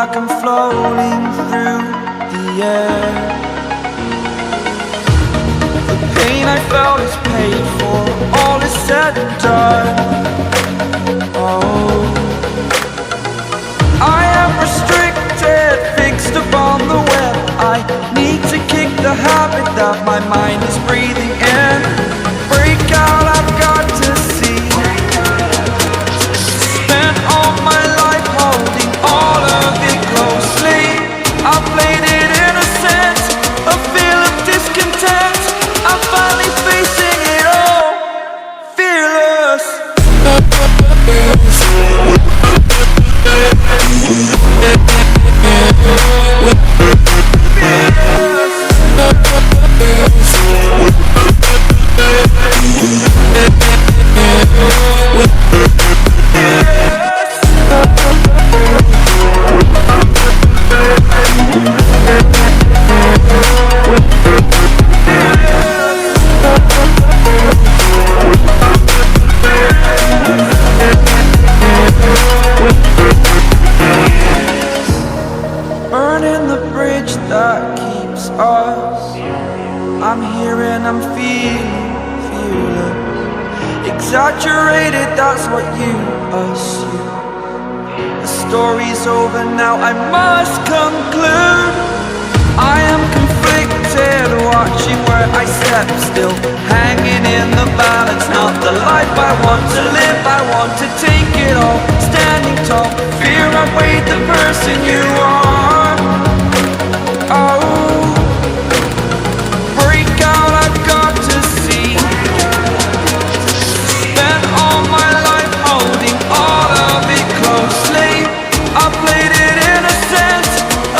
like I'm floating through the air. The pain I felt is paid for, all is said and done. Oh, I am restricted, fixed upon the web. I need to kick the habit that my mind is breathing in. Break out, I've got to see. Spent all my life holding all of it closely. I played it innocent, a feel of discontent. I'm finally facing it all, fearless. Burning the bridge that keeps us. I'm here and I'm feeling fearless. Exaggerated, that's what you assume. The story's over now, I must conclude. I am conflicted, watching where I step still, hanging in the balance. Not the life I want to live, I want to take it all. Standing tall, fear I weighed the person you are. Oh, break out, I've got to see. Spent all my life holding all of it closely. I played it innocent,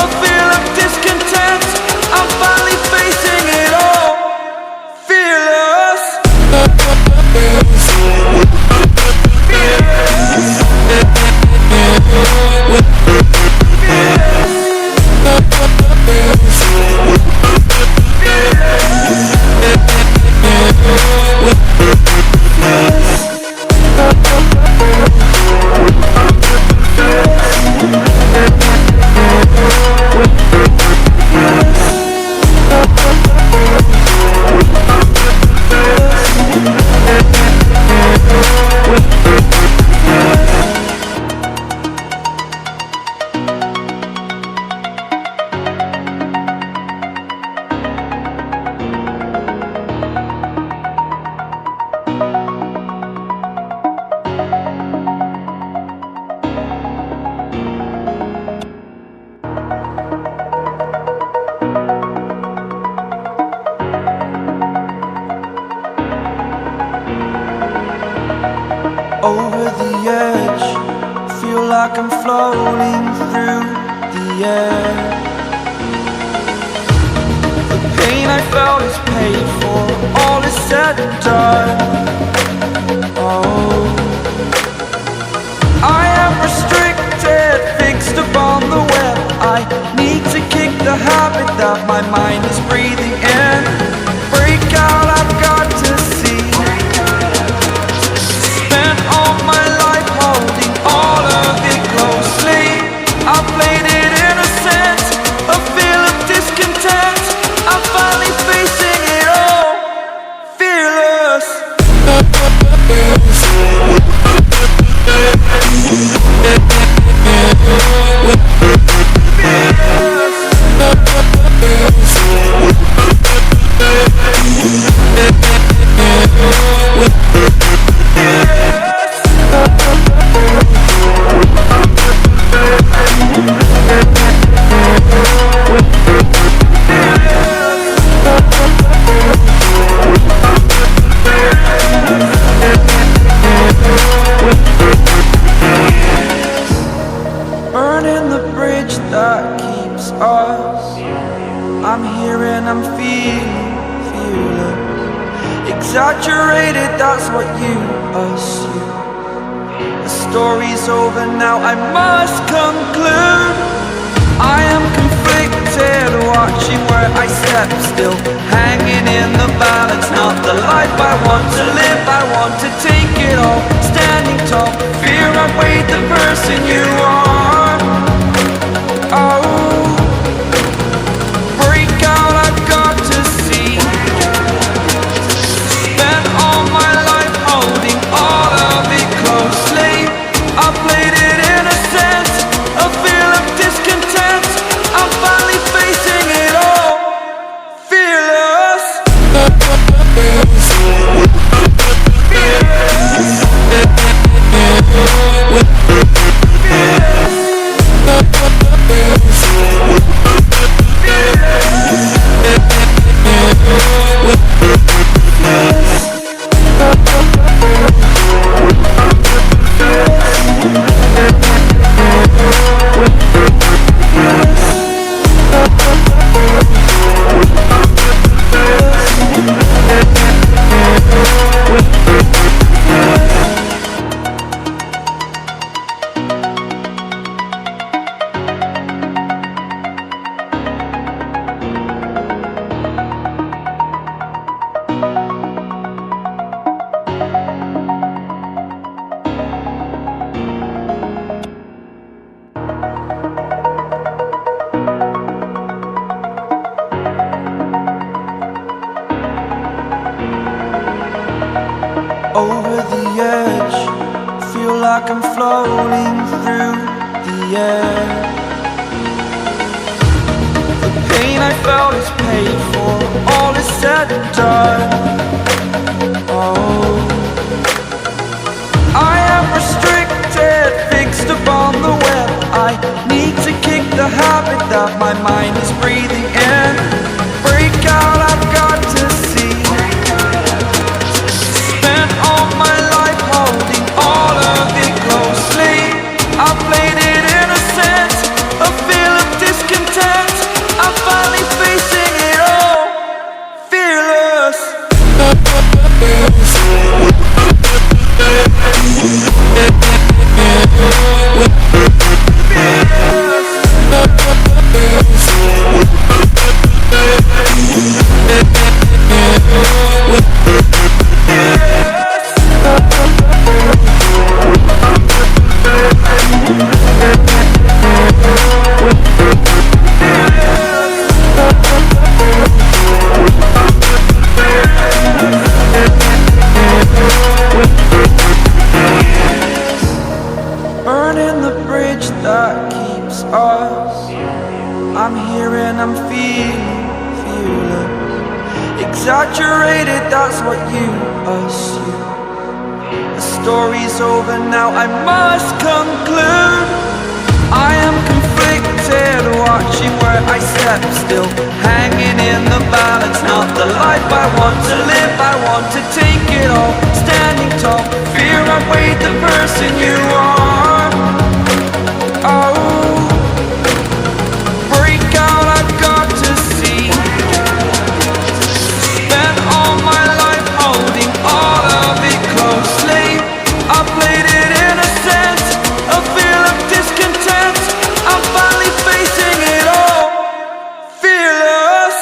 a feel of discontent. I'm finally facing it all, fearless. Over the edge, feel like I'm floating through the air. The pain I felt is paid for, all is said and done. Oh, I am restricted, fixed upon the web. I need to kick the habit that my mind is breathing in. Break out, I've got to see. Spent all my life holding all of it closely. I played it innocent, a feel of discontent. I'm finally facing it all, fearless. Burning the bridge that keeps us. I'm here and I'm feeling fearless. Exaggerated, that's what you assume. The story's over now, I must conclude. I am conflicted, watching where I step still, hanging in the balance. Not the life I want to live, I want to take it all. Standing tall, fear I weighed the person you are. over the edge. Feel like I'm floating through the air. The pain I felt is paid for, all is said and done. Oh, I am restricted, fixed upon the web. I need to kick the habit that my mind is breathing in. Break out, I've got to see. Spent all my life holding all of it closely. I played it innocent, a feel of discontent. I'm finally facing it all, fearless. Burning the bridge that keeps us. I'm here and I'm feeling fearless. Exaggerated, that's what you assume. The story's over now, I must conclude. I am conflicted, watching where I step still, hanging in the balance. Not the life I want to live, I want to take it all. Standing tall, fear I've weighed the person you are. Oh, break out, I've got to see. Spent all my life holding all of it closely. I played it innocent, a feel of discontent. I'm finally facing it all, fearless.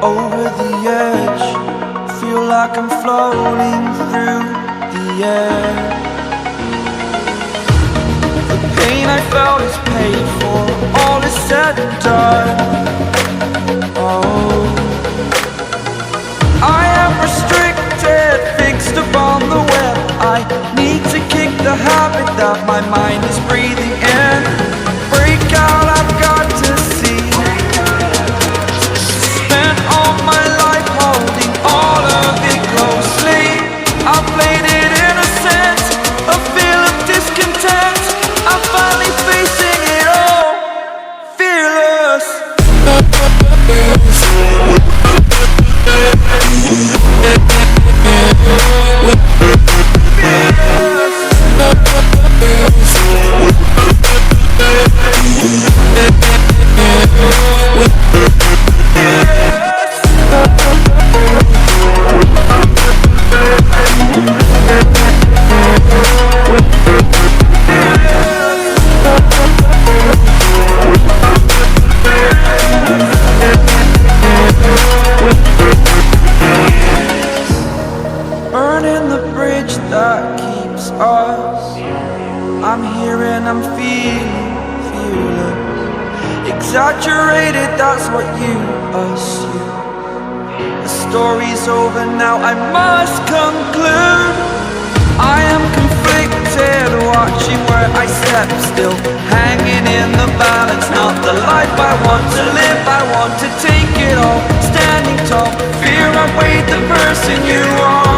Over the edge, feel like I'm floating through the air. The pain I felt is paid for, all is said and done. Oh, I am restricted, fixed upon the web. I need to kick the habit that my mind is breathing in. Break out, I've got to see. Spent all my life holding all of it closely. I played it innocent, a feel of discontent. I'm finally facing it all, fearless. Burning the bridge that keeps us. I'm here and I'm feeling fearless. Exaggerated, that's what you assume. The story's over now, I must conclude. I am conflicted, watching where I step still, hanging in the balance. Not the life I want to live, I want to take it all. standing tall. Fear outweighed the person you are.